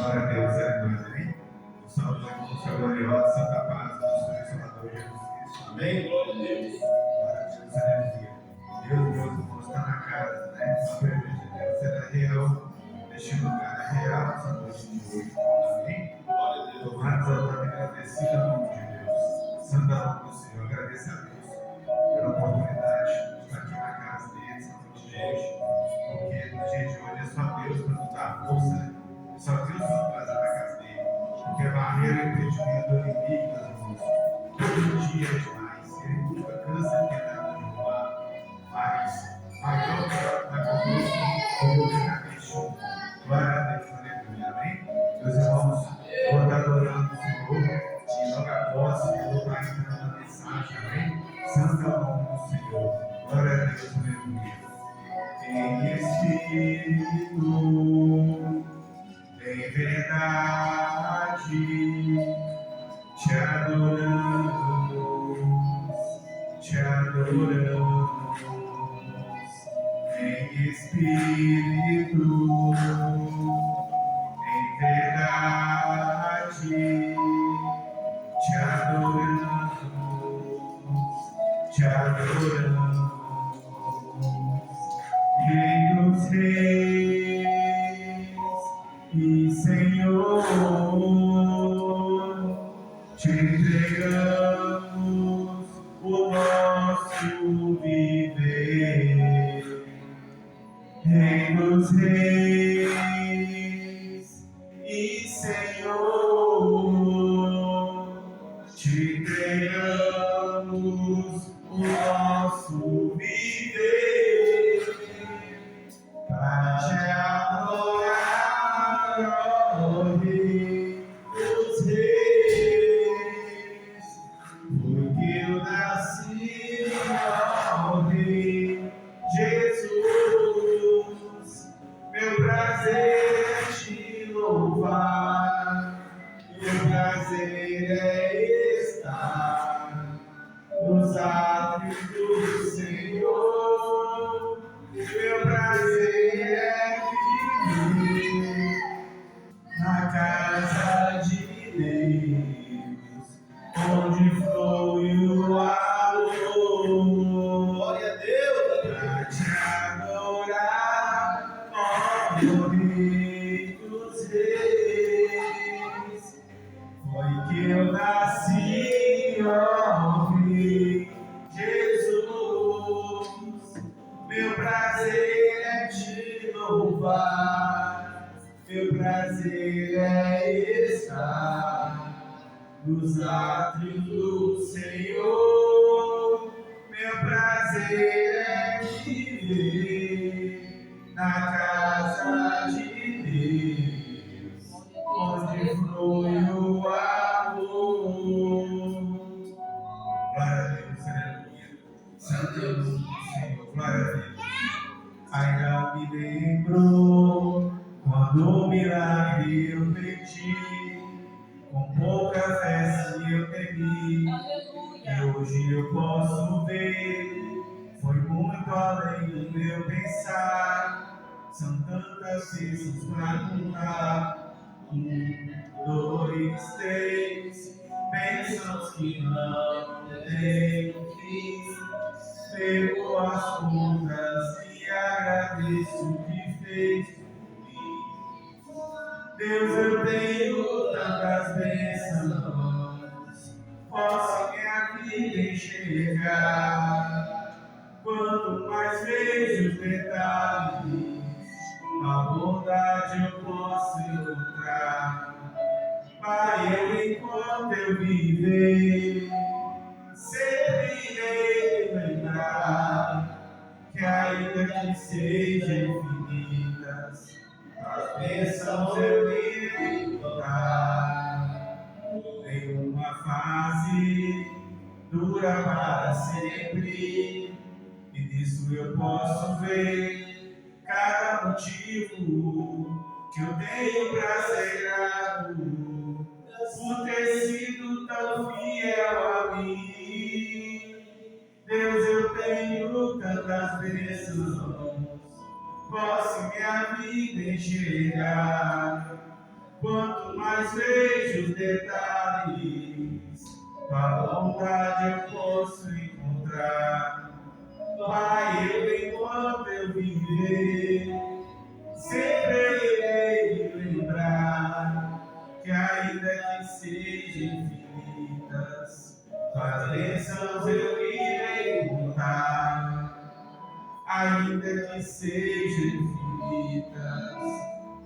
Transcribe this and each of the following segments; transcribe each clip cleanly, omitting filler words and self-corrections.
Glória a Deus, amém. O salve de sua gloriosa Santa Paz, nosso Senhor e Salvador Jesus Cristo. Amém. Glória a Deus. Glória a Deus, aleluia. Deus, meus irmãos, está na casa, né? A presença de Deus será real neste lugar, é real essa noite de hoje. Amém. Glória a Deus. Tomara totalmente agradecido ao nome de Deus. Santo nome do Senhor, agradeço a Deus pela oportunidade de estar aqui na casa dele essa noite de hoje. Porque no dia de hoje é só Deus para nos dar força, né? Só Deus nos traz na casa dele. Porque a barreira e o impedimento do inimigo, meus irmãos, todo dia é demais. Ele nunca cansa de tentar nos derrubar. Mas maior está conosco, publicamente junto. Glória a Deus, aleluia, amém? Meus irmãos, vou estar adorando o Senhor e logo após eu vou estar entrando na mensagem, amém? Santo é o nome do Senhor. Glória a Deus, aleluia. Em Espírito, em verdade, te adoramos, te adoramos. Em Espírito, em verdade, te adoramos, te adoramos. Rei dos reis e Senhor, te entregamos o nosso viver. Rei dos reis e Senhor, te entregamos o nosso viver. Para te adorar, ó Rei dos reis, porque eu nasci, ó Rei Jesus. Meu prazer é te louvar, meu prazer é estar nos átrios do Senhor. Meu prazer é viver na casa de Deus, onde flui o amor. Glória a Deus, para te adorar, ó Rei dos reis. Foi que eu nasci, ó Rei Jesus. Meu prazer é te louvar, meu prazer é estar nos átrios do Senhor. Meu prazer é viver na casa de Deus, onde flui o amor. Glória a Deus, aleluia. Santo é o nome do Senhor, glória a Deus. Ainda me lembro quando o milagre eu pedi, com pouca fé se eu temi, e hoje eu posso ver, foi muito além do meu pensar. São tantas bênçãos pra contar, 1, 2, 3, bênçãos que não têm fim. Pego as contas e agradeço o que fez por mim. Deus, eu tenho tantas bênçãos, posso minha vida enxergar. Quanto mais vejo os detalhes, a bondade eu posso encontrar. Pai, eu enquanto eu viver, sempre irei lembrar que ainda que sejam infinitas, as bênçãos eu irei contar. Nenhuma fase dura para sempre, e nisso eu posso ver cada motivo que eu tenho pra ser grato, por ter sido tão fiel a mim. Deus, eu tenho tantas bênçãos, posso minha vida enxergar. Quanto mais vejo os detalhes, tua vontade eu posso encontrar. Pai, enquanto eu viver, sempre irei lembrar que ainda que sejam infinitas, tuas bênçãos eu irei contar. Ainda que sejam infinitas,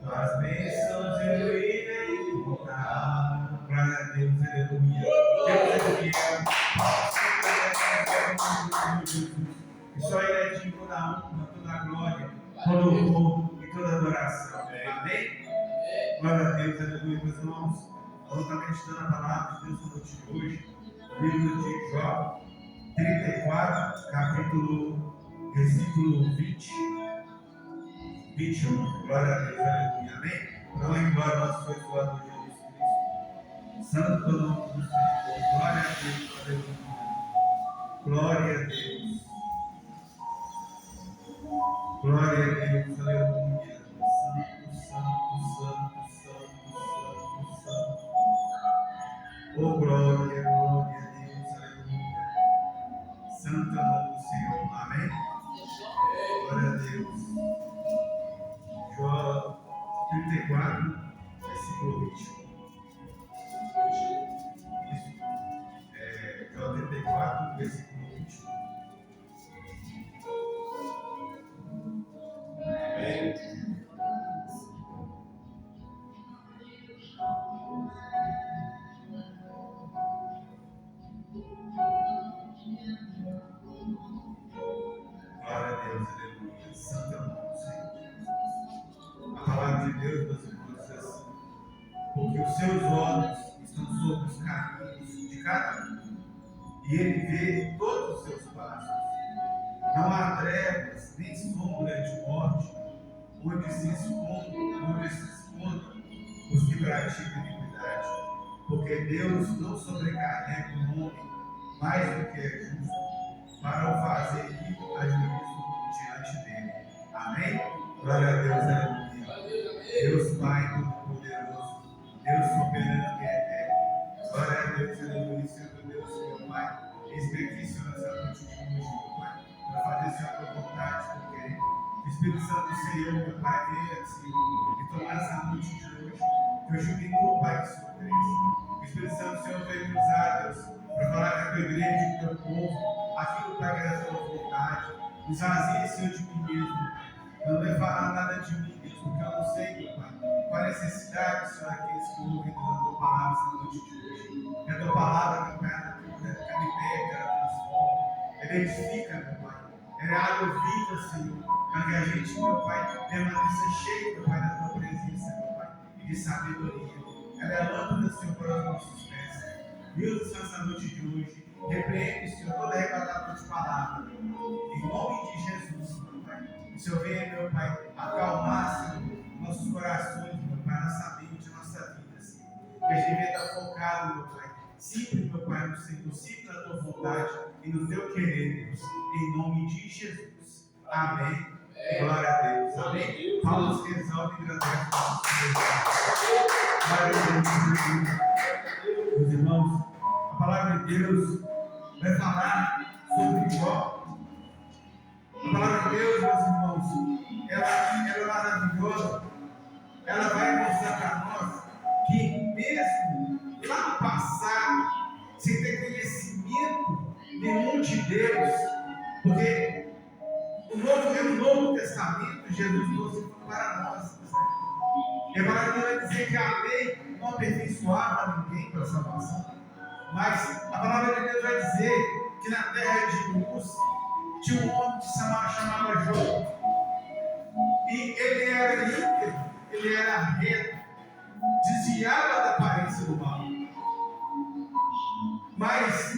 tuas bênçãos eu irei contar. Glória a Deus, aleluia. Deus é fiel. E só Ele é digno toda a honra, toda a glória, todo o louvor e toda a adoração. Amém? Glória a Deus, aleluia, meus irmãos. Vamos estar meditando a palavra de Deus na noite de hoje. Livro de Jó, 34, versículo 20, 21. Glória a Deus, aleluia. Amém? Então, embora nosso foi doador de Jesus Cristo. Santo todo o nome do Senhor. Glória a Deus, aleluia. Glória a Deus. Glória a Deus, aleluia. Santo, santo, santo, santo, santo, santo. Oh, glória, glória a Deus, aleluia. Santo é o nome do Senhor, amém? Glória a Deus. Jó 34, versículo 21. Isso. Jó 34, versículo 21. Amém. Glória a Deus, aleluia. Santo é o nome do Senhor. A palavra de Deus, meus irmãos, diz assim: porque os seus olhos estão sobre os caminhos de cada um, e Ele vê todos os seus passos. Não há trevas, nem sombra de morte, onde se escondam os que praticam iniquidade. Porque Deus não sobrecarrega o homem mais do que é justo, para o fazer ir a juízo diante dele. Amém? Glória a Deus, aleluia. Deus Pai Todo-Poderoso, Deus soberano e eterno. Glória a Deus, aleluia. Senhor Deus, meu Pai, experiência nessa noite de hoje, meu Pai, para fazer a tua vontade, porque o Espírito Santo do Senhor, meu Pai, venha, Senhor, e tomar essa noite de hoje. Que eu julgue no Pai de surpresa. O Espírito Santo do Senhor veio nos usar, Deus, para falar com a tua igreja, com o teu povo, aquilo, Pai, que é da tua vontade. Nos vazie, Senhor, de mim mesmo, Pai. Eu não vai falar nada de mim, Deus, porque eu não sei, meu Pai, qual a necessidade, Senhor, aqueles que ouvem a tua palavra essa noite de hoje. Que a tua palavra, meu Pai, ela liberta, ela transforma, ela edifica, meu Pai. Ela é água viva, Senhor, para que a gente, meu Pai, permaneça cheio, meu Pai, da tua presença, meu Pai, e de sabedoria. Ela é a lâmpada, Senhor, para os nossos pés. Deus, Senhor, essa noite de hoje, repreende, Senhor, toda arrebatada de palavra, em nome de Jesus, meu Pai. O Senhor venha, meu Pai, acalmar, Senhor, nossos corações, meu Pai, nossa mente, nossa vida, Senhor. Que a gente venha estar focado, meu Pai, sempre, meu Pai, no Senhor, sempre na tua vontade e no teu querer, Deus, em nome de Jesus. Amém. Glória a Deus. Amém. Paulo que exalta e agradece o nosso Deus. Glória a Deus. Meus irmãos, a palavra de Deus vai falar sobre Jó. A palavra de Deus, meus irmãos, ela é maravilhosa. Ela vai mostrar para nós que mesmo lá no passado, sem ter conhecimento nenhum de Deus, porque no Novo Testamento, Jesus trouxe para nós. E a palavra de Deus vai dizer que a lei não aperfeiçoava ninguém para a salvação. Mas a palavra de Deus vai dizer que na terra de Uz tinha um homem que se chamava Jó. E ele era íntegro, ele era reto, desviava da aparência do mal. Mas,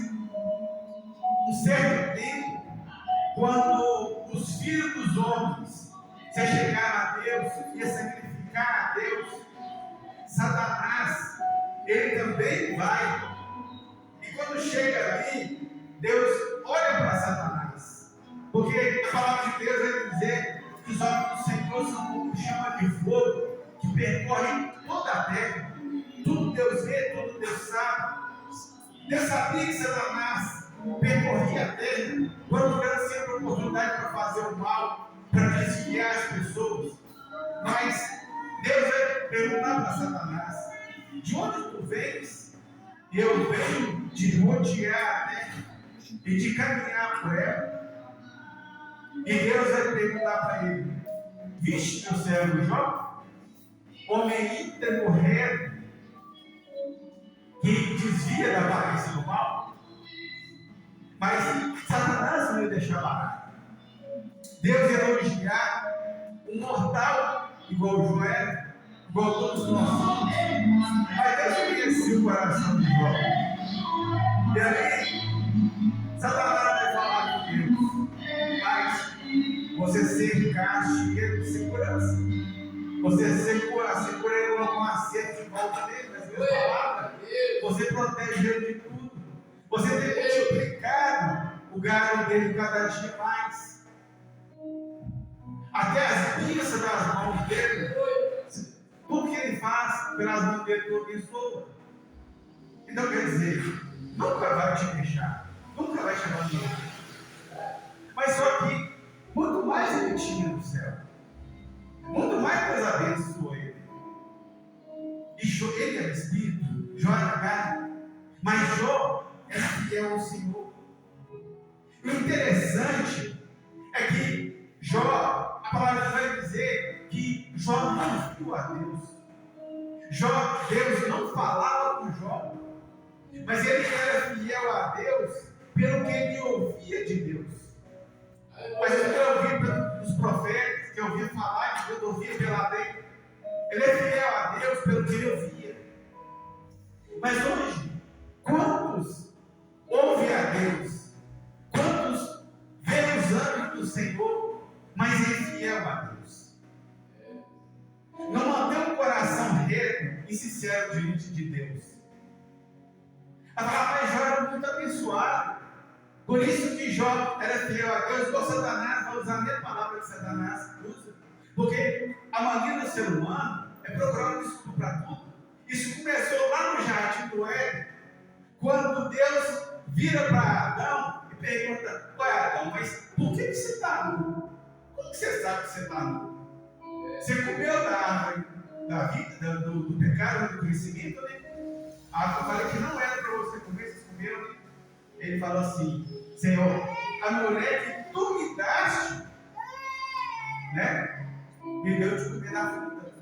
um certo tempo, quando os filhos dos homens se achegaram a Deus, ia sacrificar a Deus, Satanás, ele também vai. E quando chega ali, Deus olha para Satanás. Porque a palavra de Deus vai dizer que os olhos do Senhor são como chama de fogo, que percorre toda a terra sabia que Satanás percorria a terra, procurando sempre oportunidade para fazer o mal, para desviar as pessoas. Mas Deus vai perguntar para Satanás: de onde tu vens? Eu venho de rodear a terra e de caminhar por ela. E Deus vai perguntar para ele: viste meu servo Jó? Homem íntegro, reto, que desvia da aparência do mal. Mas Satanás não ia deixar barato. Deus ia elogiar um mortal igual Jó era, igual todos nós somos. Mas Deus conhecia o coração de Jó. E aí, Satanás vai falar com Deus: mas você cercaste ele de segurança. Você segura ele com um acerto de volta dele, nas minhas palavras. Você protege ele de tudo. Você tem multiplicado o gado dele cada dia mais. Até as pinças das mãos dele, tudo que ele faz pelas mãos dele, tu abençoa. Então quer dizer, nunca vai te deixar, nunca vai te abandonar. Mas só que, muito mais ele tinha no céu, muito mais Deus abençoou ele. E ele era espírito, Jó era carne, mas Jó é fiel ao Senhor. E o interessante é que Jó, a palavra vai dizer que Jó não viu a Deus. Deus não falava com Jó, mas ele era fiel a Deus pelo que ele ouvia de Deus. Mas ele ouvia pelos profetas, que ouvia falar, que Deus ouvia pela lei. Ele é fiel a Deus pelo que ele ouvia. Mas hoje, quantos ouvem a Deus? Quantos veem os âmbitos do Senhor, mas é fiel a Deus? Não mantém um coração reto e sincero diante de Deus. A palavra de Jó era muito abençoada. Por isso que Jó era fiel a Deus, igual Satanás, vai usar a mesma palavra que Satanás usa. Porque a mania do ser humano é procurar um desculpa para tudo. Isso começou lá no jardim do Éden, quando Deus vira para Adão e pergunta: ué, Adão, mas por que você está nu? Como que você sabe que você está nu? Você comeu da árvore da vida, do pecado, do conhecimento, né? Eu falei que não era para você comer, vocês comeram, né? Ele falou assim: Senhor, a mulher que tu me daste, né? Me deu de comer da fruta.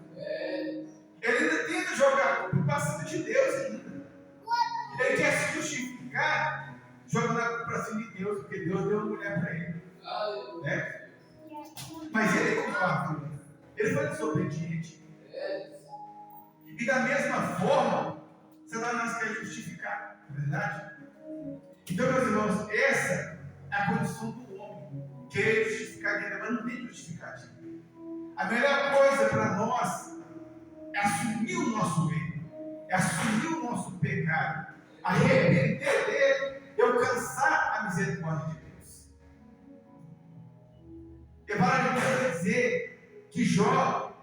Ele ainda tenta jogar a culpa para cima de Deus ainda. Ele quer se justificar jogando a culpa para cima de Deus, porque Deus deu uma mulher para ele. Né? Mas ele comprou a fruta. Ele foi desobediente. E da mesma forma, Satanás quer justificar, não é verdade? Então, meus irmãos, essa é a condição do homem. Querer justificar ainda, mas não tem justificativo. A melhor coisa para nós é assumir o nosso erro, é assumir o nosso pecado, arrepender dele e alcançar a misericórdia de Deus. E para mim dizer que Jó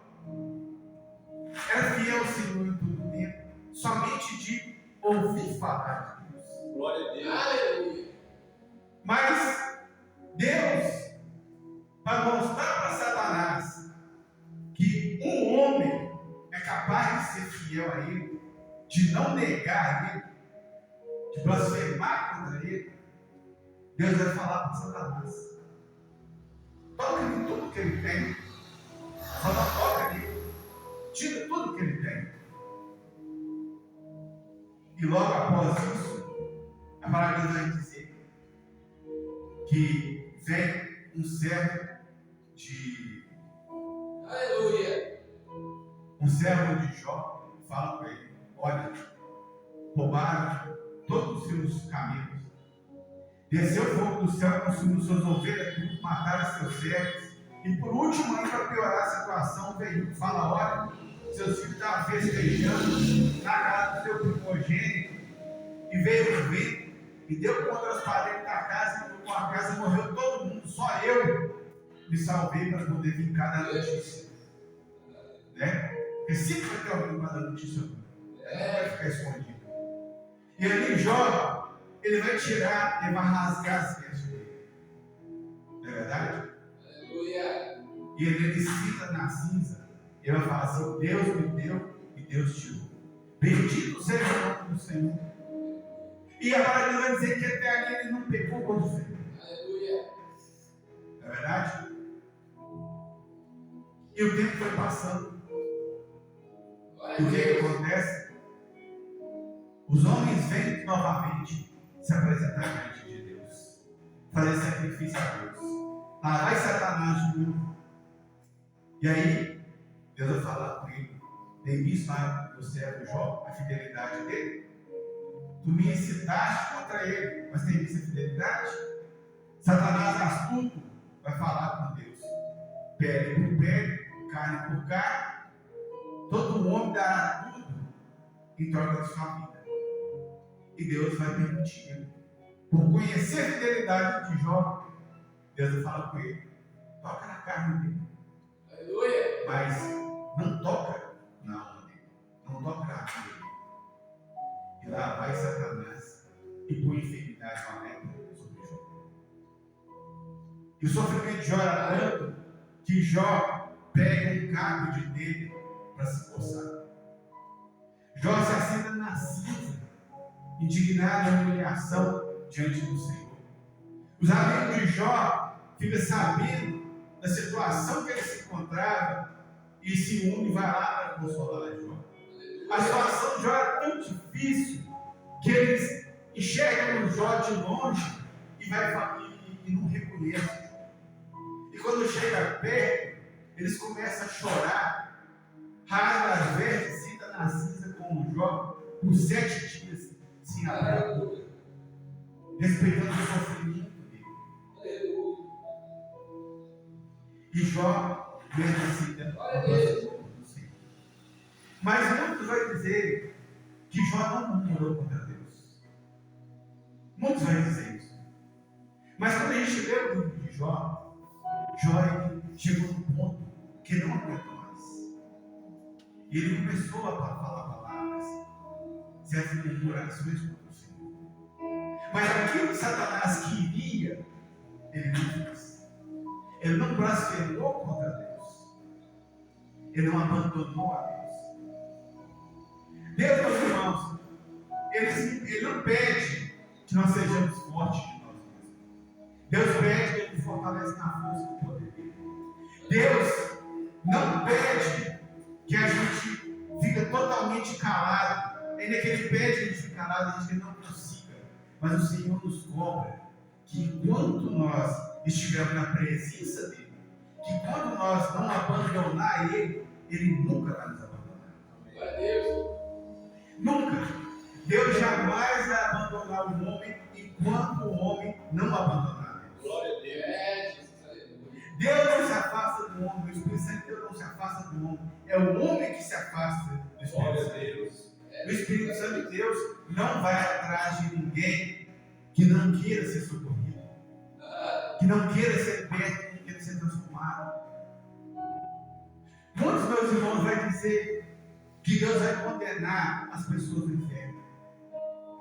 era fiel ao Senhor em todo o tempo, somente de ouvir falar de Deus. Glória a Deus. Mas Deus vai mostrar para Satanás que um homem é capaz de ser fiel a ele, de não negar ele, de blasfemar contra ele. Deus vai falar para Satanás: toca em tudo que ele tem, só não toca nele, tira tudo que ele tem. E logo após isso, a palavra vai dizer que vem um servo de Jó, fala para ele: olha, roubaram todos os seus camelos, desceu o fogo do céu, consumiu suas ovelhas, mataram seus servos, e por último, aí para piorar a situação, veio, fala: olha, seus filhos estavam festejando na casa do seu primogênito, e veio o vento, e deu contra as paredes da casa, e com a casa morreu todo mundo, só eu me salvei para poder vir cada notícia. Né? Porque sempre vai ter alguém para dar notícia, não vai ficar escondido. E ali Jó Ele vai tirar, ele vai rasgar as vestes dele. Não é verdade? Aleluia. E ele cita na cinza. Ele vai falar assim: Deus me deu e Deus tirou. Bendito seja o nome do Senhor. E agora ele vai dizer que até ali ele não pecou contra o Senhor. Aleluia. Não é verdade? E o tempo foi passando. E o que acontece? Os homens vêm novamente se apresentar diante de Deus, fazer sacrifício a Deus. Lá vai Satanás de novo. E aí, Deus vai falar com ele: tem visto lá no servo Jó a fidelidade dele? Tu me incitaste contra ele, mas tem visto a fidelidade? Satanás astuto vai falar com Deus: pele por pele, carne por carne, todo homem dará tudo em troca da sua vida. E Deus vai permitir. Por conhecer a fidelidade de Jó, Deus vai falar com ele: toca na carne dele. Aleluia. Mas não toca na alma dele. Não toca na alma dele. E lá vai Satanás e põe enfermidade na lepra sobre Jó. E o sofrimento de Jó era tanto que Jó pega um cabo de dedo para se coçar. Jó se assenta na cinza, indignado em humilhação diante do Senhor. Os amigos de Jó ficam sabendo da situação que ele se encontrava e se une e vai lá para consolar Jó. A situação de Jó era tão difícil que eles enxergam o Jó de longe e não reconhecem. E quando chega perto, eles começam a chorar, rasgam as vestes, sentam na cinza com o Jó por 7 dias sem abrir, respeitando o sofrimento dele. E Jó mesmo assim dentro do Senhor. Mas muitos vão dizer que Jó não murmurou contra Deus. Muitos vão dizer isso. Mas quando a gente lê o livro de Jó, Jó chegou num ponto que não aguentou mais. E ele começou a falar palavras, certas murmurações contra o Senhor. Mas aquilo que Satanás queria, ele não fez. Ele não blasfemou contra Deus. Ele não abandonou a Deus. Deus, meus irmãos, ele não pede que nós sejamos fortes de nós mesmos. Deus pede que Ele nos fortaleça na força do poder dele. Deus não pede que a gente fique totalmente calado. Ainda que Ele pede que a gente fique calado, a gente não consiga. Mas o Senhor nos cobra que enquanto nós estivermos na presença dEle, que quando nós não abandonar Ele, Ele nunca vai nos abandonar. Glória a Deus. Nunca. Deus jamais vai abandonar o homem enquanto o homem não abandonar Deus. Glória a Deus. Deus não se afasta do homem, o Espírito Santo de Deus não se afasta do homem. É o homem que se afasta do Espírito Santo de Deus. O Espírito Santo de Deus não vai atrás de ninguém que não queira ser socorrido, que não queira ser perto, que não queira ser transformado. Muitos meus irmãos vão dizer que Deus vai condenar as pessoas no inferno.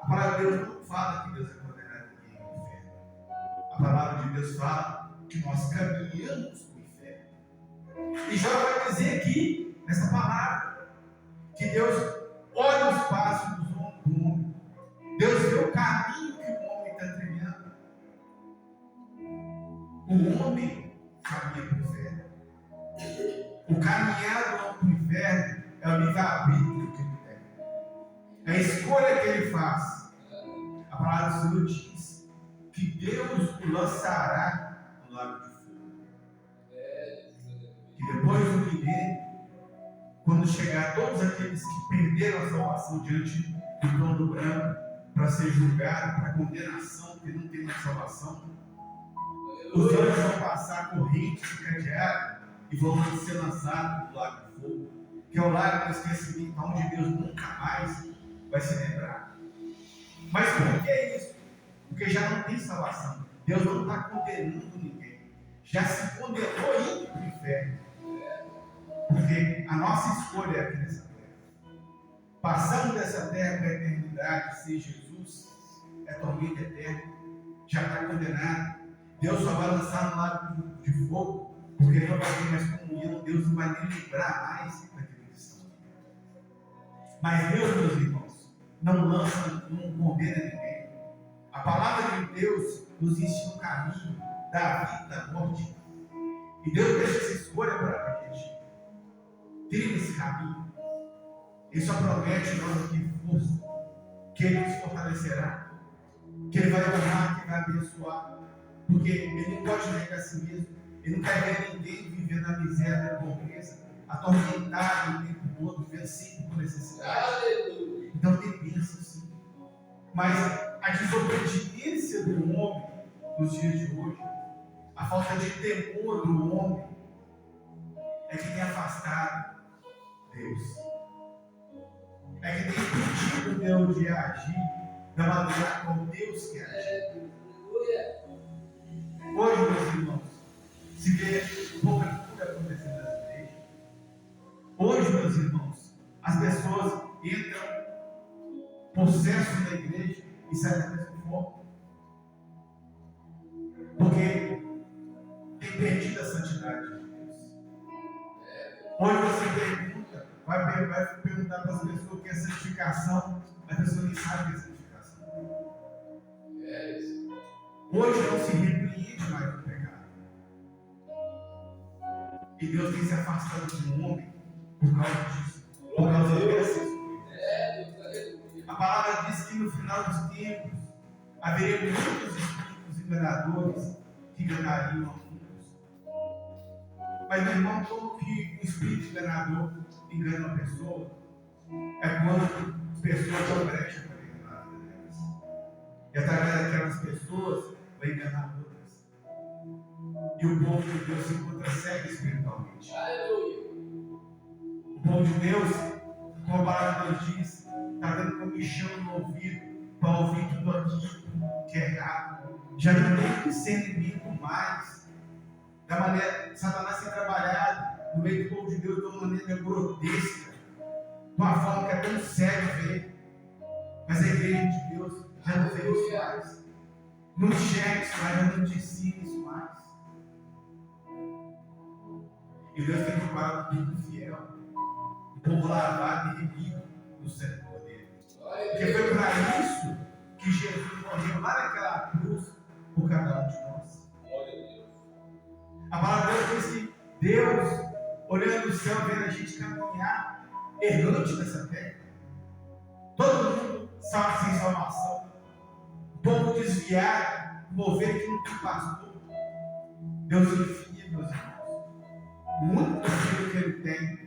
A palavra de Deus não fala que Deus vai condenar ninguém no inferno. A palavra de Deus fala que nós caminhamos para o inferno. E Jó vai dizer aqui, nessa palavra, que Deus olha os passos do homem. Deus vê o caminho que o homem está trilhando. O homem caminha para o inferno. O caminhar do homem para o inferno é o livre-arbítrio que ele tem. É a escolha que ele faz. A palavra do Senhor diz que Deus o lançará no lago de fogo. Que depois do milênio, quando chegar todos aqueles que perderam a salvação diante do trono branco para ser julgado, para condenação, que não tem mais salvação, os anjos vão passar correntes cadeadas e vão ser lançados no lago de fogo, que é o lago do esquecimento, onde Deus nunca mais vai se lembrar. Mas por que isso? Porque já não tem salvação. Deus não está condenando ninguém. Já se condenou indo para o inferno. Porque a nossa escolha é aqui nessa terra. Passando dessa terra para a eternidade, sem Jesus, é tormenta eterna, já está condenado. Deus só vai lançar no lago de fogo, porque ele não vai ter mais comunhão. Deus não vai nem lembrar mais daquele que estão. Mas Deus, meus irmãos, não lança, não condena ninguém. A palavra de Deus nos ensina o caminho da vida e da morte. E Deus deixa essa escolha para a gente. Trilha esse caminho. Ele só promete nós aqui força, que Ele nos fortalecerá, que Ele vai honrar, que Ele vai abençoar. Porque Ele não pode negar a si mesmo. Ele não quer ver ninguém viver na miséria, na pobreza, atormentado o tempo todo, vivendo sempre por necessidade. Então tem bênção sim. Mas a desobediência do homem nos dias de hoje, a falta de temor do homem, é que tem afastado Deus. É que tem impedido Deus de agir da maneira como Deus quer agir. Hoje, meus irmãos, se vê pouca cura acontecendo nas igrejas. Hoje, meus irmãos, as pessoas entram possessos na igreja e saem da mesma forma. Porque tem perdido a santidade de Deus. Hoje você pergunta, vai perguntar para as pessoas o que é santificação, a pessoa nem sabe o que é santificação. Hoje não se repreende mais do pecado. E Deus tem se afastado do homem por causa disso, por causa dessas coisas. A palavra diz que no final dos tempos haveria muitos espíritos enganadores que enganariam a muitos. Mas, meu irmão, como que um espírito enganador engana uma pessoa? É quando as pessoas dão brecha para enganar a vida delas. E através daquelas pessoas vai enganar outras. E o povo de Deus se encontra cego espiritualmente. O povo de Deus, como a palavra de Deus diz, está dando comichão no ouvido para ouvir tudo aquilo que é errado. Já não tem discernimento mais da maneira que Satanás tem trabalhado no meio do povo de Deus de uma maneira grotesca, de uma forma que é tão cega ver. Mas a igreja de Deus já não vê isso mais. Não enxerga isso mais, já não ensina isso mais. E Deus tem preparado um povo fiel, um povo lavado e remido no sangue do poder. Porque foi para isso que Jesus morreu lá naquela cruz por cada um de nós. A palavra de Deus diz que Deus, olhando do céu, vendo a gente caminhar errante nessa terra, todo mundo sabe sem salvação, o povo desviado, mover que não tem pastor. Deus enfia, meus irmãos, muito daquilo que Ele tem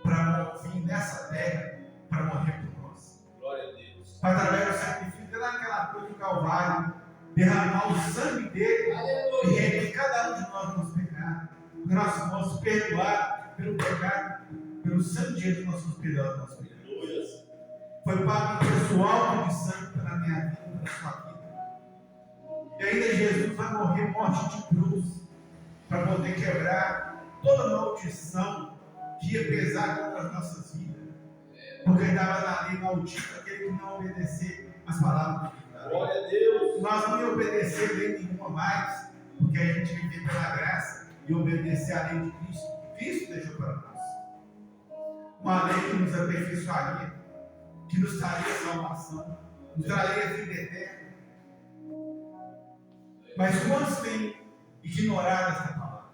para vir nessa terra, para morrer por nós. Glória a Deus. Para através do sacrifício, lá naquela cruz do Calvário, derramar o sangue dele e remir cada um de nós do nosso pecado. Porque nós somos perdoados pelo pecado, pelo sangue de Jesus, nós somos perdoados dos nossos pecados. Foi pago pessoal de sangue pela minha vida, pela sua vida. E ainda Jesus vai morrer morte de cruz para poder quebrar toda maldição que ia pesar contra as nossas vidas. Porque ele estava na lei maldita aquele que não obedecer as palavras de Deus. Glória a Deus. Nós não íamos obedecer lei nenhuma mais, porque a gente vive pela graça e obedecer a lei de Cristo, que Cristo deixou para nós. Uma lei que nos aperfeiçoaria, que nos traria salvação, nos traria vida eterna. Mas quantos têm ignorado essa palavra?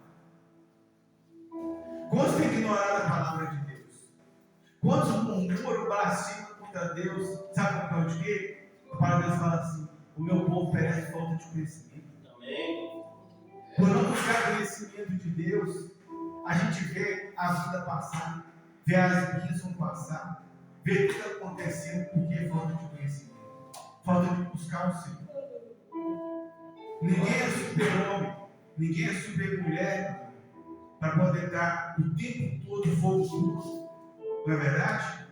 Quantos têm ignorado a palavra de Deus? Quantos murmuram, blasfemam contra Deus? Sabe por causa de quê? A palavra de Deus fala assim: o meu povo perece por falta de conhecimento. Amém. Por não buscar conhecimento de Deus, a gente vê a vida passar, vê as bênçãos passar, vê tudo acontecendo porque é falta de conhecimento, falta de buscar o Senhor. Ninguém é super-homem, ninguém é super-mulher para poder dar o tempo todo fogo puro, não é verdade?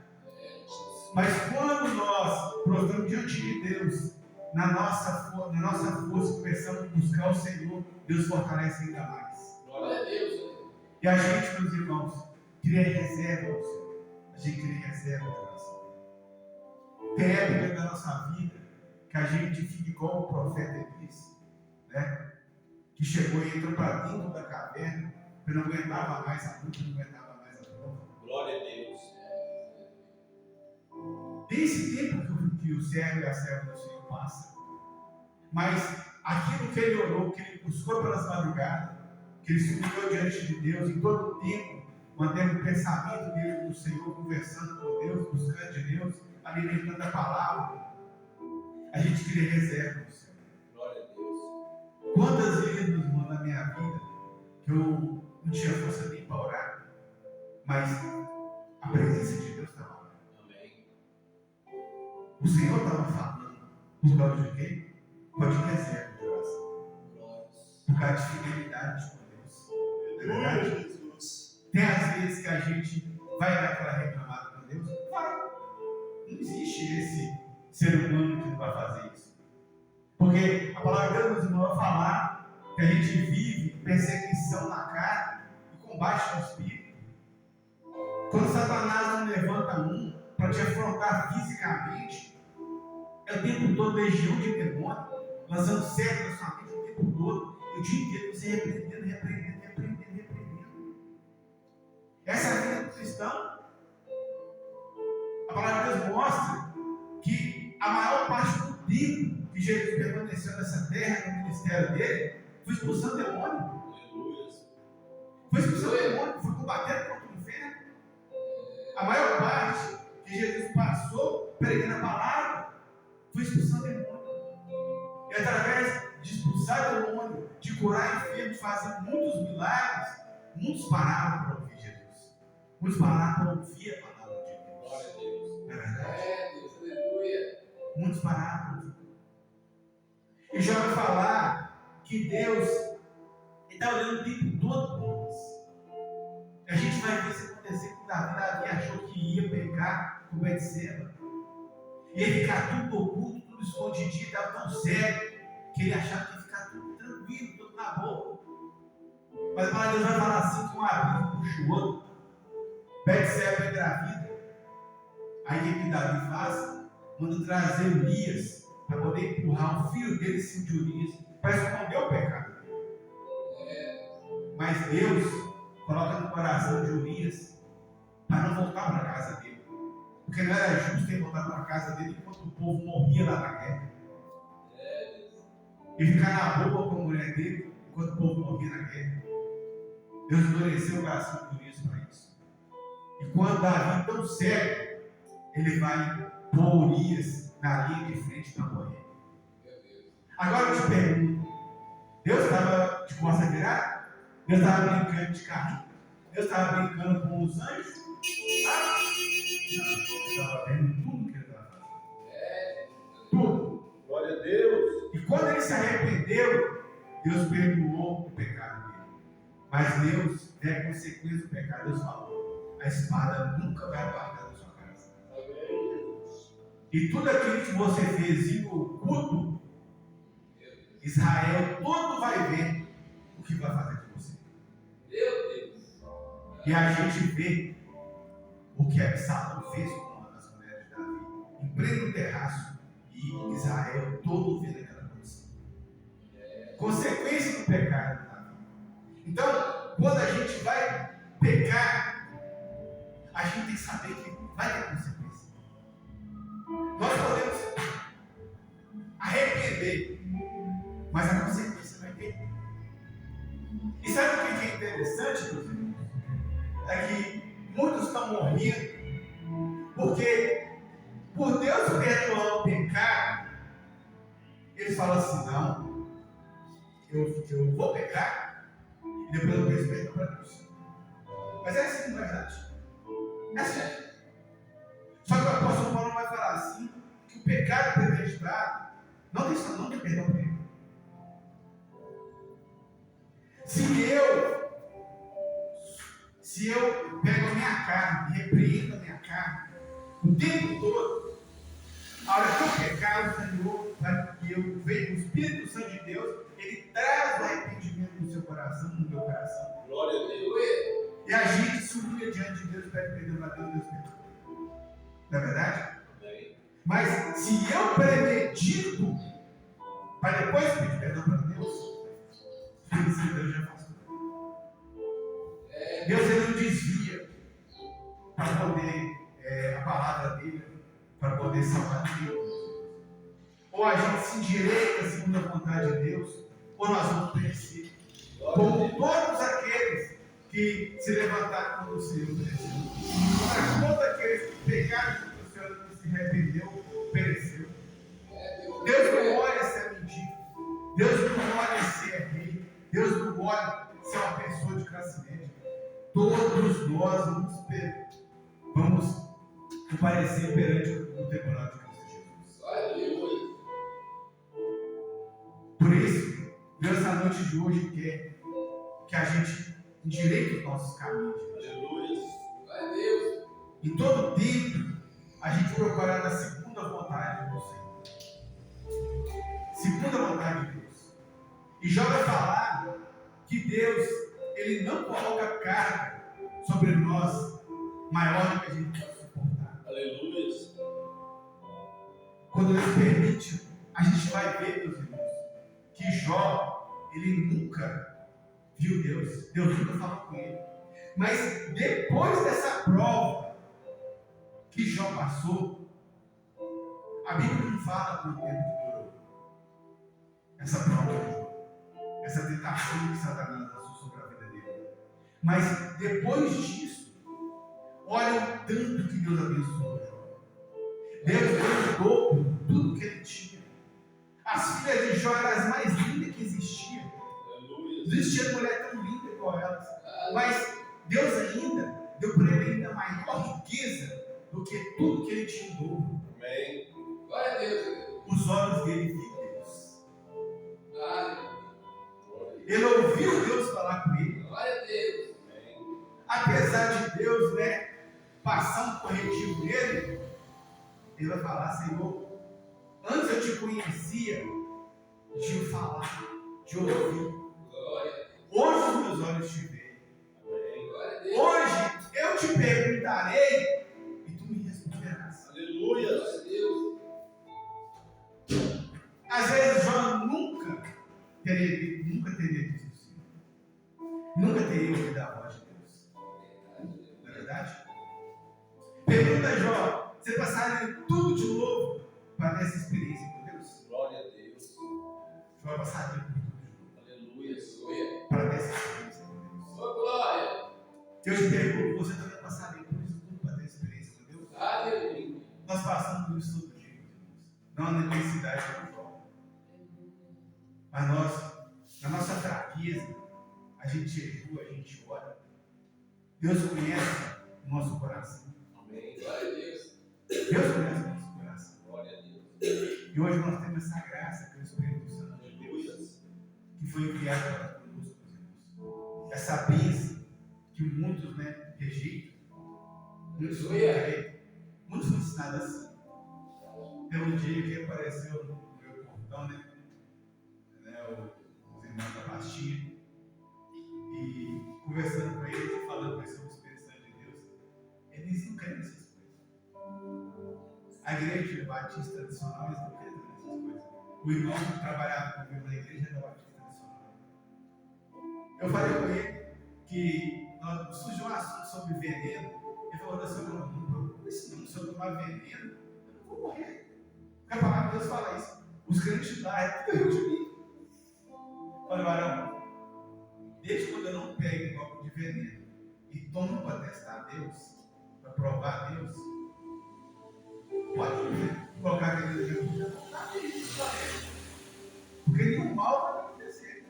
Mas quando nós prostramos diante de Deus, na nossa força, começamos a buscar o Senhor, Deus fortalece ainda mais. Glória a Deus. E a gente, meus irmãos, cria reserva ao Senhor. A gente cria reserva de oração. Tem época da nossa vida que a gente fique igual o profeta Elias, né? Que chegou e entrou para dentro da caverna, porque não aguentava mais a luta, não aguentava mais a prova. Glória a Deus. Tem esse tempo que o servo e a serva do Senhor passa, mas aquilo que ele orou, que ele buscou pelas madrugadas, que ele se humilhou diante de Deus em todo o tempo, mantendo o pensamento dele no Senhor, conversando com Deus, buscando de Deus, alimentando a palavra, a gente cria reserva no Senhor. Glória a Deus. Quantas vezes, irmão, na minha vida, que eu não tinha força nem para orar, mas a presença de Deus estava lá. Amém. O Senhor estava falando por causa de quê? Por causa de reserva de oração, Glórias. por causa de fidelidade com Deus. Não é verdade? Glória a Jesus. Tem às vezes que a gente vai dar aquela reclamada com Deus, vai. Não existe esse ser humano que não vai fazer isso. Porque a palavra de Deus nos irmãos vai falar que a gente vive perseguição na carne e combate no espírito. Quando Satanás não levanta um para te afrontar fisicamente, é o tempo todo legião de demônio, lançando cerco na sua mente o tempo todo, e o dia inteiro você repreendendo. Essa é a vida do cristão. A palavra de Deus mostra que a maior parte do tempo que Jesus permaneceu nessa terra, no ministério dele, foi expulsando demônio. Aleluia. Foi expulsando demônio, foi combatendo contra o inferno. A maior parte que Jesus passou pregando a palavra foi expulsando demônio. E através de expulsar demônio, de curar enfermos, de fazer muitos milagres, muitos pararam para ouvir Jesus. Muitos pararam para ouvir a palavra de Deus. Glória a Deus. Não é verdade? Deus, aleluia. Muitos pararam para ouvir. E já vai falar que Deus está olhando o tempo todo por nós. A gente vai ver isso acontecer com Davi. Davi achou que ia pecar com Betseba. Ia ficar tudo oculto, tudo escondidinho, estava tão sério, que ele achava que ia ficar tudo tranquilo, tudo na boa. Mas a Deus vai falar assim que um abismo puxa o outro. Betseba engravida. Aí o que Davi faz? Manda trazer Urias para poder empurrar o filho dele em cima de Urias, para esconder o pecado dele. Mas Deus coloca no coração de Urias para não voltar para a casa dele. Porque não era justo ele voltar para a casa dele enquanto o povo morria lá na guerra. E ficar na boca com a mulher dele enquanto o povo morria na guerra. Deus endureceu o coração de Urias para isso. E quando Davi, tão sério, ele vai pôr Urias na linha de frente para morrer. Agora eu te pergunto: Deus estava de costas virada? Deus estava brincando de carrinho? Deus estava brincando com os anjos? Não, ele estava vendo tudo que ele estava fazendo. Tudo. Glória a Deus. E quando ele se arrependeu, Deus perdoou o pecado dele. Mas Deus, a consequência do pecado, Deus falou: a espada nunca vai apartar da sua casa. Amém. E tudo aquilo que você fez em oculto, Israel todo vai ver o que vai fazer com você. Meu Deus. E a gente vê o que Absalão fez com uma das mulheres de Davi, em pleno terraço, e Israel todo vendo aquela condição. Consequência do pecado de Davi. Então, quando a gente vai pecar, a gente tem que saber que vai ter consequência. Nós podemos arrepender, mas a consequência vai ter. E sabe o que é interessante, meus irmãos? É que muitos estão morrendo porque, por Deus perdoar o pecado, eles falam assim: não, eu vou pecar e depois eu peço perdão para Deus. Mas é assim, não é verdade? É assim. Só que o apóstolo Paulo vai falar assim: que o pecado premeditado não tem perdão para ele. Se eu pego a minha carne, repreendo a minha carne o tempo todo, a hora que eu pecar, o Senhor, para que eu veja o Espírito Santo de Deus, ele traz o arrependimento no seu coração, no meu coração. Glória a Deus. E a gente se humilha diante de Deus, pede perdão para Deus, Deus perdoa. Não é verdade? Amém. Mas se eu premedito para depois pedir perdão para Deus, Deus já faz tudo. Deus ele não desvia para poder a palavra dele, para poder salvar Deus. Ou a gente se endireita segundo a vontade de Deus, ou nós vamos perecer. Como todos aqueles que se levantaram quando o Senhor pereceu. Para todos aqueles que pecaram quando o Senhor não se arrependeu, pereceu. Deus não olha se é mendigo. Deus não olha se é rei. Deus não olha se é uma pessoa de classe média. Todos nós vamos comparecer perante o tribunal de Cristo Jesus. Por isso, Deus na noite de hoje quer que a gente endireite os nossos caminhos. Aleluia. Em todo tempo, a gente procurar a segunda vontade do Senhor. Segunda vontade de Deus. E já vai falar que Deus, Ele não coloca carga sobre nós maior do que a gente pode suportar. Aleluia. Quando Deus permite, a gente vai ver, meus irmãos, que Jó, ele nunca viu Deus. Deus nunca falou com ele. Mas depois dessa prova que Jó passou, a Bíblia não fala por tempo que durou. Essa prova de Jó, essa tentação que Satanás lançou sobre a vida dele. Mas depois disso, olha o tanto que Deus abençoou Jó. Deus deu o dobro de tudo que ele tinha. As filhas de Jó eram as mais lindas que existiam. Não existia mulher tão linda igual elas. Mas Deus ainda deu para ele ainda maior riqueza do que tudo que ele tinha em dobro. Amém. Glória a Deus. Os olhos dele viram Deus. Glória Ele ouviu Deus falar com ele. a Deus. Apesar de Deus, passar um corretivo nele, ele vai falar: Senhor, antes eu te conhecia de falar, de ouvir. Glória a Deus. Hoje os meus olhos te veem. Glória a Deus. Hoje eu te perguntarei e tu me responderás. Aleluia. Glória a Deus. Às vezes Jó nunca teria visto o Senhor. Nunca teria ouvido a voz de Deus. Não é verdade? Pergunta a Jó: você passaria tudo de novo para ter essa experiência com Deus? Glória a Deus. Jó passaria por tudo de novo Aleluia. Aleluia. para ter essa experiência com Deus. Sua glória. Eu te pergunto: você também passaria por isso tudo para ter experiência com Deus? Aleluia. Nós passamos por isso todo dia, meus irmãos. Não na necessidade do Jó. Mas nós, na nossa fraqueza, a gente jejua, a gente ora. Deus conhece o nosso coração. Amém. Glória a Deus. Deus conhece o nosso coração. Glória a Deus. E hoje nós temos essa graça, que é o Espírito Santo de Deus, Aleluia. que foi enviado para conosco, meus irmãos. Essa bênção que muitos rejeitam, muitos não querem, muitos não ensinam assim. Tem um dia que apareceu no meu portão, os irmãos da pastinha, e conversando com eles, falando com eles sobre o Espírito Santo de Deus, eles não querem essas coisas. A igreja batista tradicional, eles não querem essas coisas. O irmão que trabalhava comigo na igreja da batista tradicional. Eu falei com ele que surgiu um assunto sobre veneno. Ele falou assim: não procura isso não, se eu tomar veneno, eu não vou morrer. Porque a palavra de Deus fala isso. Os crentes lá é tudo erro de mim. Olha, varão, desde quando eu não pego um copo de veneno e tomo para testar Deus, para provar Deus, pode colocar aquele veneno, porque nenhum mal vai acontecer.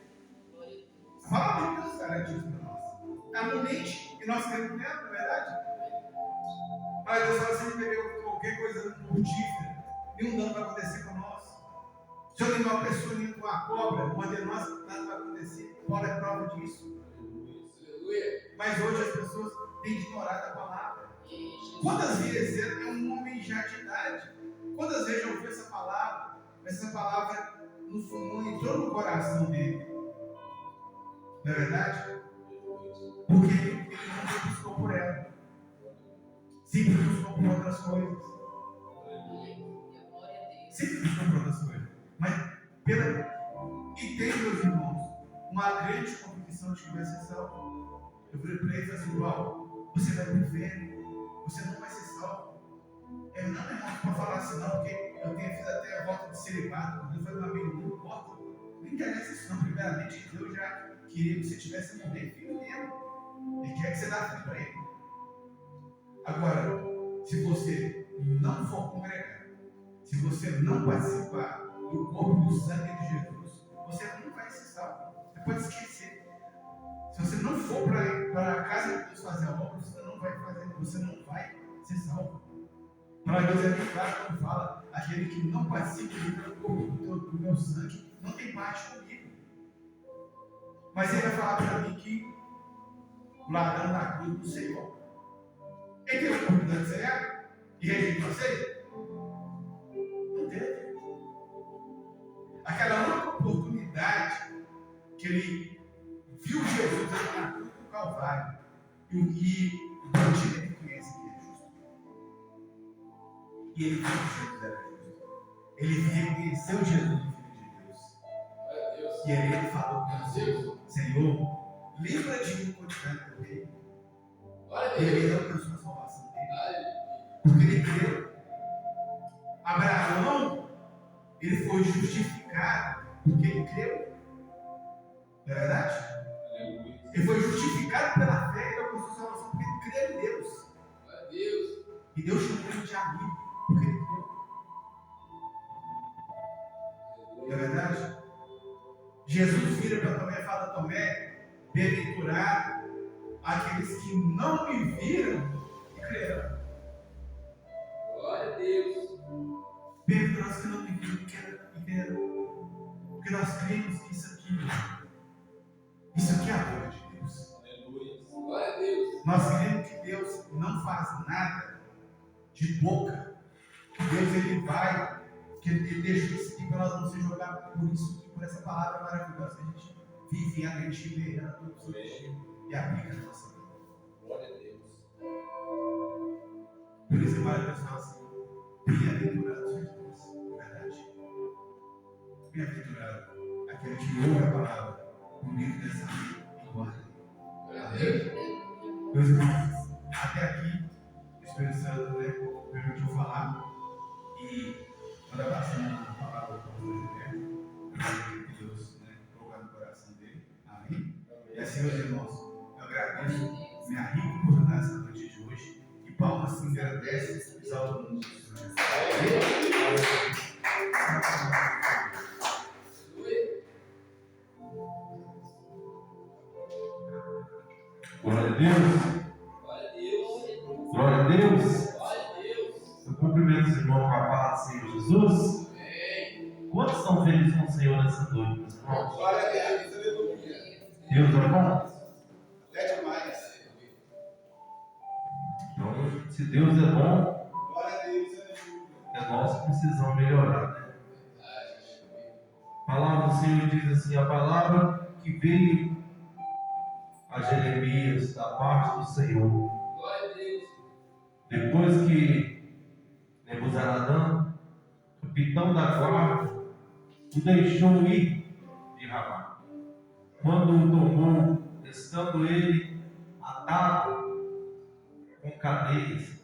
A palavra de Deus garante isso para nós. Está no mente e nós queremos nela, não é verdade? Mas Deus fala assim: beber qualquer coisa mortífera, nenhum dano vai acontecer com nós. Se eu ligar uma pessoa com uma cobra, uma de nós, nada vai acontecer. Paulo é prova disso. Aleluia. Mas hoje as pessoas têm ignorado a palavra. Quantas vezes é um homem já de idade? Quantas vezes já ouviu essa palavra? Essa palavra não entrou no coração dele. Não é verdade? Porque ele não buscou por ela. Sempre buscou por outras coisas. sempre nos confronta as coisas. Mas e tem, meus irmãos, uma grande convicção de que vai ser salvo. Eu falei para ele e falei assim, Paulo, você vai para o inferno, você não vai ser salvo. Eu não, irmão, para falar assim não, porque eu fiz até a volta de celibato, quando eu falei para amigo, não importa, não interessa isso não. Primeiramente, Deus já queria que você tivesse morrer filho dele. Ele quer que você dê filho para ele. Agora, se você não for congregar, se você não participar do corpo e do sangue de Jesus, você não vai ser salvo. Você pode esquecer. Se você não for para a casa de Deus fazer a obra, você não vai ser salvo. Para Deus é bem claro quando fala, aquele que não participa do corpo do meu sangue, não tem parte comigo. Mas ele vai falar para mim que o ladrão da cruz do Senhor, ele teve a oportunidade de cegar e rejeitou você? Não teve. Aquela única oportunidade que ele viu Jesus na cruz do Calvário e o bandido ele conhece que é justo. E ele viu que Jesus era justo. Ele reconheceu Jesus no Filho de Deus. E aí ele falou para o Senhor, lembra de mim quando estiver no teu reino. Ele não pensou na salvação dele. Porque ele creu. Abraão, ele foi justificado porque ele creu. Não é verdade? Ele foi justificado pela fé e alcançou a salvação porque ele creu em Deus. E Deus chamou ele de amigo porque ele creu. Não é verdade? Jesus vira para Tomé e fala: Tomé, bem-aventurado aqueles que não me viram e creram. Glória a Deus. Bem-aventurados que não me viram e creram. Porque nós cremos que isso aqui é a glória de Deus. Aleluia. Glória a Deus. Nós cremos que Deus não faz nada de boca. Que Deus ele vai, que ele deixa isso aqui para nós não se jogar por isso, por essa palavra maravilhosa que a gente vive, a gente lê ela todos os dias e aplica na nossa vida. Glória a Deus. Por isso que vale pensar assim: bem-aventurado Jesus, verdade. Bem-aventurado aquele que ouve a palavra comigo dessa vida e guarda. Glória a Deus. Meus irmãos, até aqui, o Espírito Santo permitiu falar e quando eu passando a palavra para vocês, que Deus colocar no coração dele. Amém? E assim, meus irmãos, eu agradeço minha rica oportunidade essa noite de hoje. E palmas se engrandece e exalta o nome de Jesus. Glória a Deus. Glória a Deus. Glória a Deus. Glória a Deus. Eu cumprimento os irmãos com a paz do Senhor Jesus. Amém. Quantos estão felizes com o Senhor nessa noite, meus irmãos? Glória a Deus, aleluia. Deus é bom? Até demais. Então, se Deus é bom, Glória a Deus, aleluia. é nós que precisamos melhorar, né? A palavra do Senhor diz assim: a palavra que veio a Jeremias da parte do Senhor, Glória a Deus. depois que Nebuzaradã, capitão da guarda, o deixou ir de Ramá. Quando o tomou, estando ele atado com cadeias,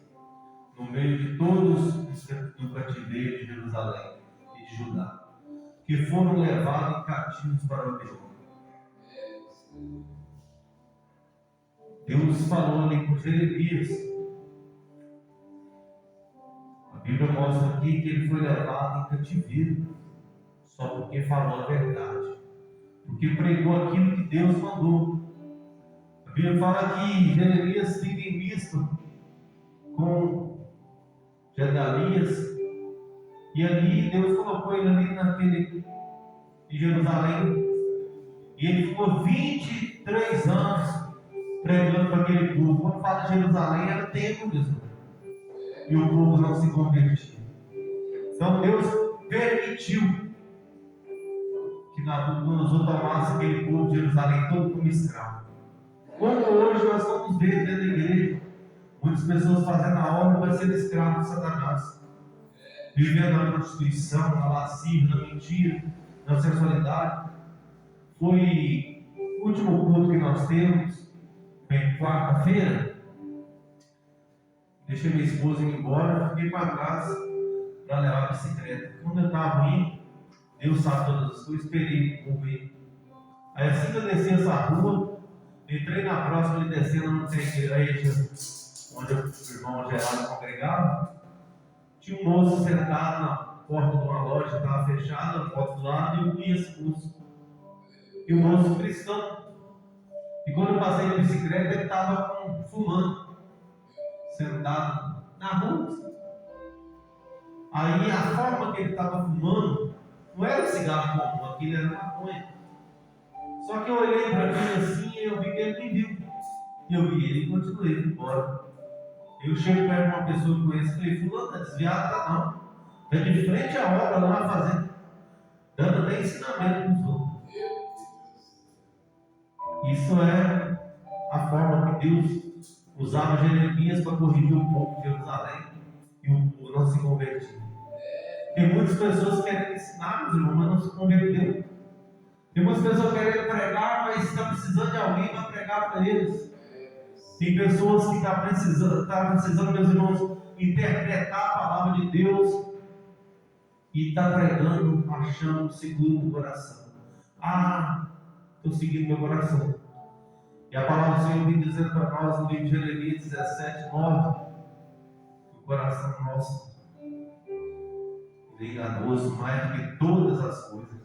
no meio de todos os do cativeiro de Jerusalém e de Judá, que foram levados cativos para o Babilônia. Deus falou ali com Jeremias. A Bíblia mostra aqui que ele foi levado em cativeiro, só porque falou a verdade, porque pregou aquilo que Deus mandou. A Bíblia fala que Jeremias fica em Mispa com Gedalias, e ali Deus colocou ele ali em Jerusalém, e ele ficou 23 anos pregando para aquele povo. Quando fala de Jerusalém, era templo mesmo, e o povo não se convertia. Então Deus permitiu que Nabucodonosor tomasse aquele povo de Jerusalém todo como escravo. Como hoje nós estamos vendo dentro da igreja muitas pessoas fazendo a obra para ser escravo de Satanás. vivendo na prostituição, na lascívia, na mentira, na sensualidade. Foi o último culto que nós temos, foi quarta-feira. Deixei minha esposa ir embora, fiquei para trás para levar a bicicleta. Quando eu estava indo, Deus sabe todas as coisas, esperei o povo ir. Aí assim que eu desci essa rua, entrei na próxima e descendo, não tem igreja, onde o irmão Geraldo congregava. Tinha um moço sentado na porta de uma loja, estava fechada, a porta do lado, e eu conheço o moço. E o moço cristão. E quando eu passei na bicicleta, ele estava fumando, sentado na rua. Aí a forma que ele estava fumando não era cigarro comum, aquilo era maconha. Só que eu olhei para ele assim e eu vi que ele me viu. E eu vi ele e continuei embora. Eu chego perto de uma pessoa que eu conheço e falei: fulano, está desviado? Tá não. Está de frente à obra lá fazendo, dando até ensinamento para os outros. Isso é a forma que Deus usava Jeremias para corrigir o povo de Jerusalém e o povo não se convertia. Tem muitas pessoas que querem ensinar, meus irmãos, mas não se converteram. Tem muitas pessoas que querem pregar, mas está precisando de alguém para pregar para eles. Tem pessoas que estão precisando, meus irmãos, interpretar a palavra de Deus e está pregando, achando seguro no coração. Estou seguindo meu coração. E a palavra do Senhor vem dizendo para nós no livro de Jeremias 17:9, que o coração nosso é enganoso mais do que todas as coisas.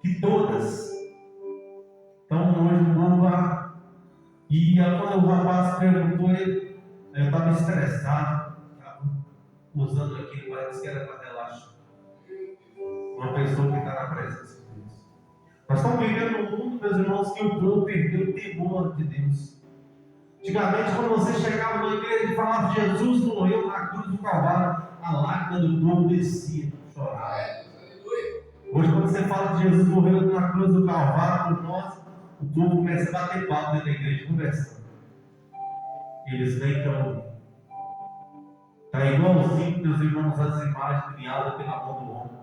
Que todas. Então hoje o povo vai. E quando o rapaz perguntou, eu estava estressado, estava usando aquilo, parece que era para relaxar. Uma pessoa que está na presença de Deus. Nós estamos vivendo num mundo, meus irmãos, que o povo perdeu o temor de Deus. Antigamente, quando você chegava na igreja e falava que Jesus morreu na cruz do Calvário, a lágrima do povo descia, chorava. Hoje, quando você fala que Jesus morreu na cruz do Calvário por nós, o povo começa a bater papo dentro da igreja, conversando. Eles nem estão ouvindo. Está igualzinho, meus irmãos, as imagens criadas pela mão do homem.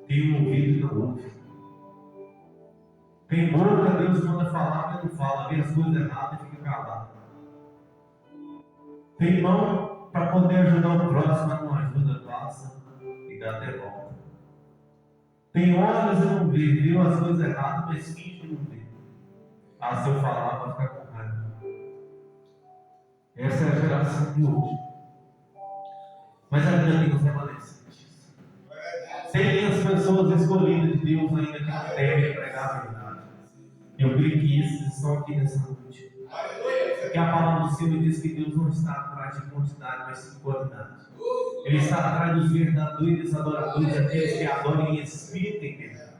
Tem um ouvido e não ouve. Tem boca, Deus manda falar, mas não fala. Vê as coisas erradas e fica calado. Tem mão para poder ajudar o próximo, mas não ajuda, passa e dá até volta. Tem olhos e não vê. Viu as coisas erradas, mas finge que não vê. Se eu falar, vai ficar com raiva. Essa é a geração de hoje. Mas ainda tem os remanescentes. Tem as pessoas escolhidas de Deus ainda que não devem pregar a verdade. Eu creio que esses estão aqui nessa noite. Porque a palavra do Senhor diz que Deus não está atrás de quantidade, mas sim de qualidade. Ele está atrás dos verdadeiros adoradores, aqueles que adoram em espírito e em verdade.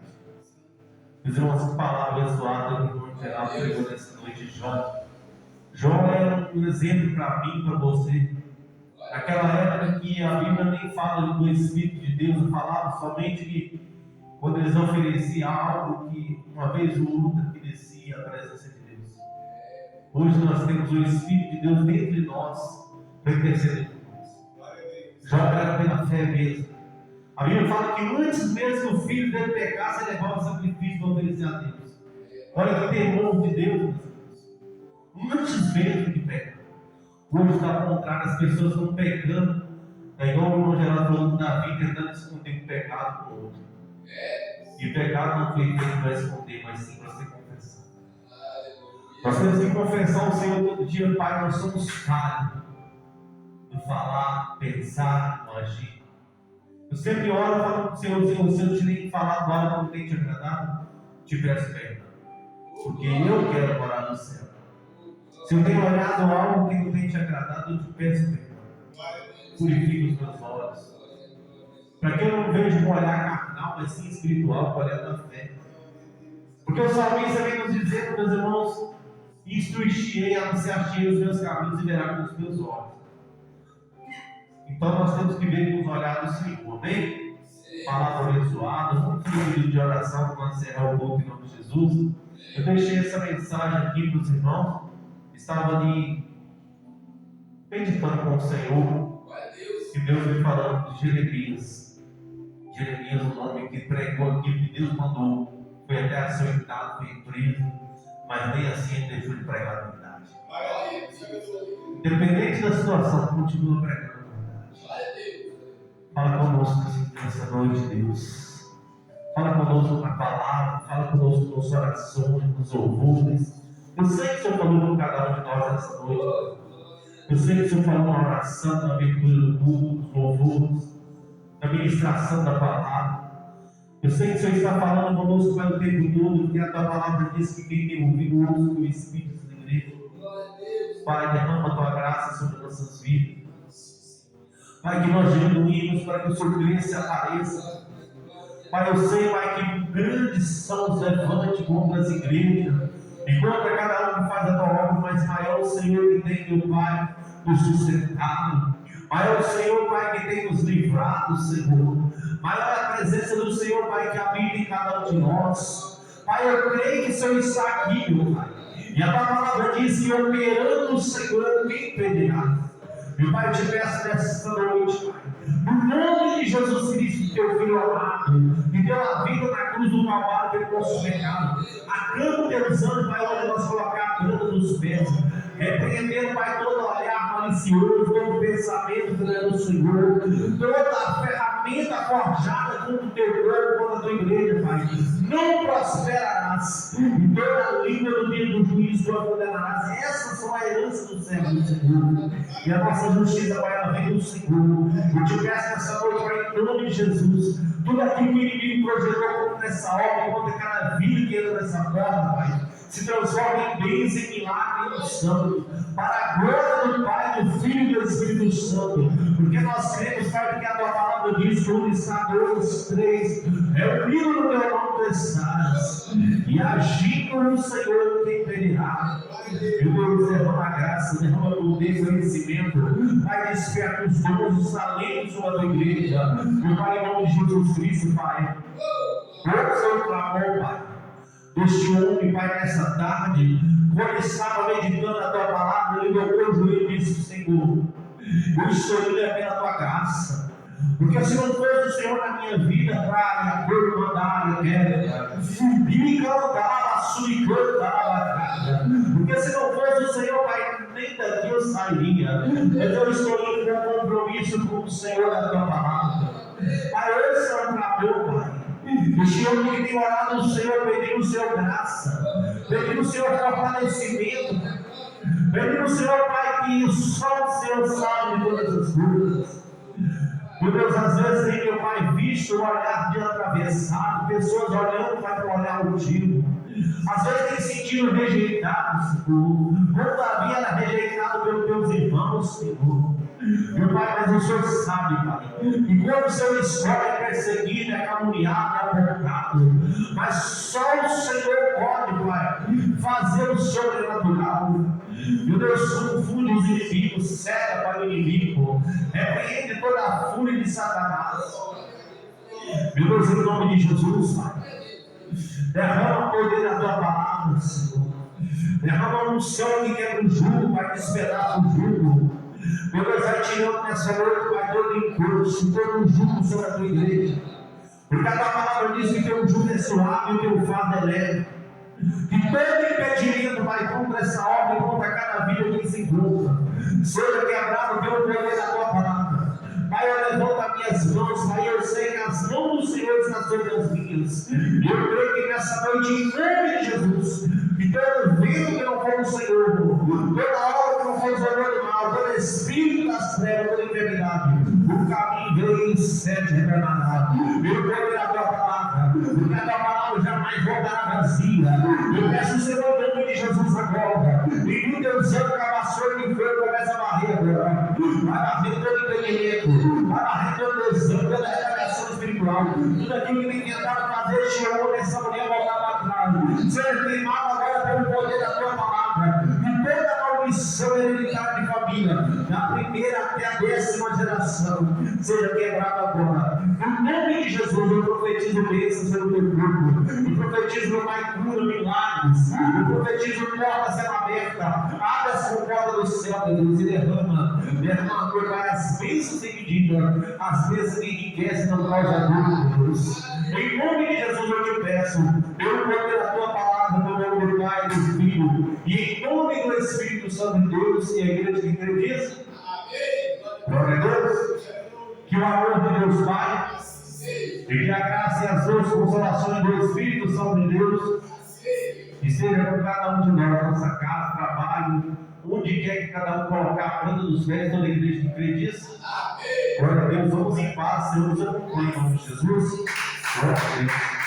Meus irmãos, que palavra abençoada que o irmão Geraldo pregou nessa noite. Jó é um exemplo para mim e para você. Naquela época que a Bíblia nem fala do Espírito de Deus, falava somente que quando eles ofereciam algo, que uma vez ou outra que descia a presença de Deus. Hoje nós temos o Espírito de Deus dentro de nós, pertencendo a nós. Jó era pela fé mesmo. A Bíblia fala que antes mesmo que o filho dele pecasse, ele levava o sacrifício para oferecer a Deus. Olha que temor de Deus, meus irmãos. Antes mesmo de pecar. Hoje está ao contrário, as pessoas estão pecando. É igual o irmão Geraldo falou do Davi, tentando esconder o pecado com o outro. E o pecado não foi feito para esconder, mas sim para ser confessado. Nós temos que confessar ao Senhor todo dia: Pai, nós somos falhos no falar, pensar, no agir. Eu sempre oro e falo para o Senhor: Senhor, se eu te tenho falado algo que não tem te agradado, te peço perdão. Porque eu quero morar no céu. Se eu tenho olhado algo que não tem te agradado, eu te peço perdão. Purifica os meus olhos. Para que eu não veja um olhar carnal, mas sim espiritual, com o olhar da fé. Porque o salmista vem nos dizendo, meus irmãos: instruir-te-ei, anunciar-te os meus caminhos e verá com os meus olhos. Então nós temos que ver com os olhares do Senhor, amém? Palavra abençoada, vamos ter um período de oração para encerrar o culto em nome de Jesus. Eu deixei essa mensagem aqui para os irmãos. Estava ali meditando com o Senhor. que Deus vem falando de Jeremias. Jeremias, o nome que pregou aquilo que Deus mandou, foi até açoitado, foi preso, mas nem assim ele deixou de pregar a verdade. Independente da situação, continua pregando a verdade. Fala conosco nessa noite, Deus. Fala conosco na palavra, fala conosco nas orações, nos louvores. Eu sei que o Senhor falou com cada um de nós nessa noite. Eu sei que o Senhor falou na oração, na abertura do culto, nos louvores, na ministração da palavra. Eu sei que o Senhor está falando conosco pelo tempo todo, porque a tua palavra diz que quem tem ouvido ouve o Espírito da igreja. Pai, derrama a tua graça sobre nossas vidas. Pai, que nós diminuímos para que o Senhor cresça e apareça. Pai, eu sei, Pai, que grandes são os levantes contra as igrejas e contra cada um que faz a tua obra, mas maior é o Senhor que tem, meu Pai, nos sustentado. Maior é o Senhor, Pai, que tem nos livrado, Senhor. Maior é a presença do Senhor, Pai, que habita em cada um de nós. Pai, eu creio que o Senhor está aqui, meu Pai. E a tua palavra diz que operando o Senhor, quem impedirá? Meu Pai, eu te peço nesta noite, Pai, no nome de Jesus Cristo, teu Filho amado, que deu a vida na cruz do Calvário pelo nosso pecado. Acampa teus anjos, Pai, onde nós colocar a planta dos pés. Repreendendo, Pai, todo olhar malicioso, todo pensamento do Senhor, toda a ferramenta forjada contra o teu corpo, contra a tua igreja, Pai. Não prosperarás, e toda língua no dia do juízo tu a condenarás. Essas são a herança do céu do Senhor. E a nossa justiça, Pai, ela vem do Senhor. Eu te peço nessa noite, Pai, em nome de Jesus, tudo aquilo que o inimigo projetou contra essa obra, contra cada vida que entra nessa porta, Pai, se transforma em bênção, em milagre, em santo, para a glória do Pai, do Filho e do Espírito Santo, porque nós cremos, Pai, porque a tua palavra diz que onde está 2, 3, é unido no teu nome tu estás, e agindo no Senhor quem impedirá. Meu Deus, derrama a graça, derrama o poder, conhecimento, Pai, desperta os dons, os talentos sobre a tua igreja, meu Pai, em nome de Jesus Cristo, Pai, ouça o clamor, Pai, deste homem, Pai, nessa tarde, quando estava meditando a tua palavra, ele dobrou o joelho e disse: Senhor, eu estou indo pela tua graça, porque se não fosse o Senhor na minha vida, para me acordar, e me cantar, porque se não fosse o Senhor, Pai, nem daqui eu sairia, mas eu estou indo com um compromisso com o Senhor da tua palavra. Pai, esse é o clamor, Pai. Este homem que tem orado no Senhor, pedindo o Senhor graça, pedindo o Senhor fortalecimento, pedindo o Senhor, Pai, que só o Senhor sabe de todas as coisas. Meu Deus, às vezes tem, meu Pai, visto o olhar de atravessado, pessoas olhando para o olhar contigo. Às vezes tem sentido rejeitado, Senhor. Todavia era rejeitado pelos teus irmãos, Senhor. Meu Pai, mas o Senhor sabe, Pai, e quando o Senhor escolhe é perseguido, é caluniado, é apontado, mas só o Senhor pode, Pai, fazer o sobrenatural. Meu Deus, confunde os inimigos, cega para o inimigo, repreende toda a fúria de Satanás. Meu Deus, em nome de Jesus, Pai, derrama o poder da tua palavra, Senhor. Derrama a unção que quebra o jugo, Pai, despedaça o jugo. Meu Deus, vai tirando nessa noite, Pai, todo encosto, todo jugo sobre a tua igreja. Porque a tua palavra diz que teu jugo é suave e o teu fardo é leve. Que todo impedimento vai contra essa obra e contra cada vida que se encontra seja quebrado pelo poder da tua palavra. Pai, eu levanto as minhas mãos, Pai, eu sei que as mãos do Senhor estão sobre as minhas. E eu creio que nessa noite, em nome de Jesus, que todo vento que não for o Senhor, toda obra que não for o Senhor do mal, todo espírito das trevas, toda enfermidade, o caminho vem sede repreendado. Eu creio na tua palavra, porque a tua palavra jamais voltará vazia. Eu peço o Senhor, em nome de Jesus, agora, e que o teu sangue, a vassoura de fogo, começa a varrer agora. Vai varrer todo entendimento, vai varrer todo desânimo, toda revelação espiritual, tudo aquilo que tem tentado fazer este homem, essa mulher voltar para trás, ser queimado agora pelo poder da tua palavra, e toda maldição hereditária quebrado em família, da primeira até a 10ª geração, seja quebrado agora. No nome de Jesus, eu profetizo bênçãos pelo teu corpo, eu profetizo, meu Pai, cura, milagres, eu profetizo portas sendo abertas, abre as portas do céu, meu Deus, e derrama, meu Pai, as bênçãos sem medida, as bênçãos que enriquecem não causa dor, meu Deus. Em nome de Jesus eu te peço, eu poder a tua palavra no nome do Pai e do Filho, e em nome do Espírito Santo de Deus, e a igreja que acredita. Glória a Deus. Que o amor de Deus Pai, e que a graça e as duas consolações do Espírito Santo de Deus, que seja com cada um de nós, nossa casa, trabalho, onde quer que cada um colocar a planta dos pés, toda a igreja que acredita. Glória a Deus, vamos em paz, Senhor nos acompanhe em nome de Jesus. Glória a Deus.